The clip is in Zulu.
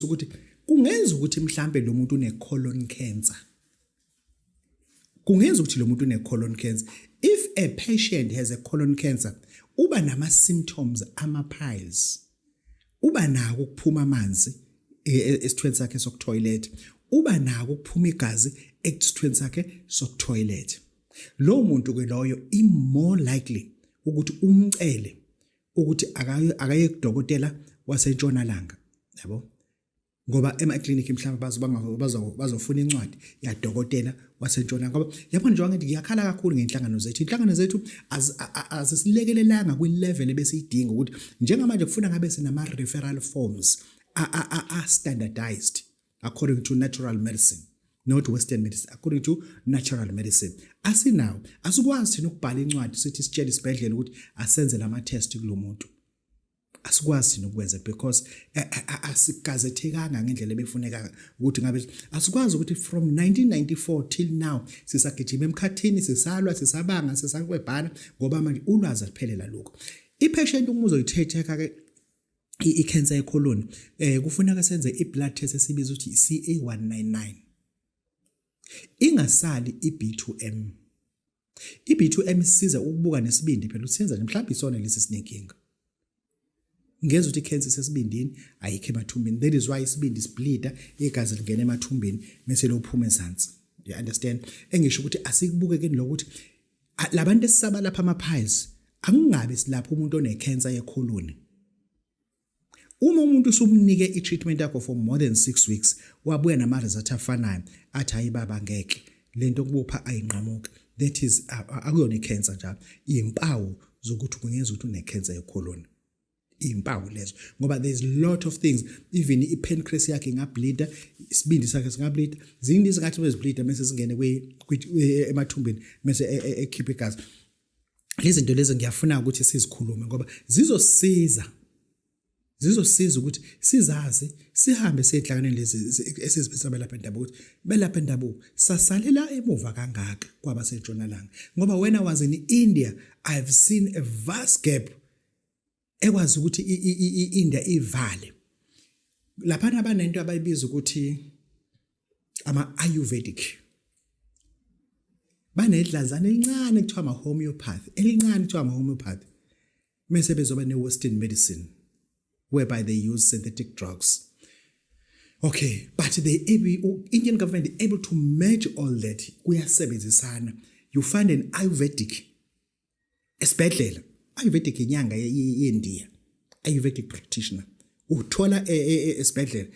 ukuthi kungenza ukuthi mhlambe lo muntu une colon cancer. Kungenza ukuthi lo muntu une colon cancer. If a patient has a colon cancer, uba nama symptoms ama piles. Uba nako ukuphuma amanzi esithweni sakhe sokutoilet. Uba nako ukuphuma igazi esithweni sakhe sokutoilet. Lo muntu ke loyo I more likely ukuthi umcele ukuthi akaye kudokotela wasentshonalanga, yabo? Ngoba ema-clinic mhlawumbe bazofuna incwadi ya dokotela wasentshonalanga. Ngoba yabona njengoba ngithi ngiyakhala kakhulu ngenhlangano zethu. Inhlangano zethu azisilekelelanga kwi-level ebesiyidinga ukuthi njengamanje kufuna ngabe sinama referral forms are standardized according to natural medicine, not Western medicine, according to natural medicine. Asinawo, asikwazi thina ukubhala incwadi sithi sitshele isibhedlela ukuthi asenze lama test kulo muntu. Asikwazi thina ukwenza because asigazethekanga ngendlela ebefuneka ukuthi ngabe asikwazi ukuthi from 1994 till now sisagijima emkhathini, sisalwa, sisabanga, sisakwebhana ngoba manje ulwazi aliphelela lokho. Ipatient uma uzoyithetha ke i-cancer yecolon kufuneka senze i-blood test esibiza ukuthi CA199. Ingasali iB2M. iB2M isiza ukubuka nesibindi phela usenza nje mhlawumbe isona lesi sinenkinga. Ngeza ukuthi icancer sesibindini ayikho emathumbini. That is why isibindi sibleeda igazi lingena emathumbini bese lophuma ezantsi. You understand? Engisho ukuthi asikubuke ke lokuthi labantu esisaba lapha ama piles akungabe silapha umuntu one cancer yecolon. Uma umuntu usumnike i-treatment yakho for more than 6 weeks wabuya nama result afanayo athi hayi baba ngeke lento kubupha ayinqamuka, that is akuyona i-cancer njalo. Impawu zokuthi kungenza ukuthi une cancer yecolon. Impawu lezo ngoba there's a lot of things, even i-pancreas yakhe ingableeda, isibindi sakhe singableeda, zinto ezingathi bezibleeda bese singene emathumbini bese ekhipha igazi. Lezi zinto lezi ngiyafuna ukuthi sizikhulume ngoba zizosiza ukuthi sizazi sihambe sehlangane lezi esizibisa belapha indabuko ukuthi belapha indabuko sasalela emuva kangaka kwabasentshonalanga. Ngoba when I was in India I've seen a vast gap ekwazi ukuthi India ivale lapha abanento abayibiza ukuthi ama Ayurvedic, banedlanzana elincane kuthiwa ama homeopathy, elincane kuthiwa ama homeopathy, mase bezoba ne Western medicine whereby they use synthetic drugs. Okay, but Indian government able to merge all that. Kuyasebenzisana. You find an Ayurvedic esibhedlela, Ayurvedic inyanga yeIndia, Ayurvedic practitioner. Uthola esibhedlela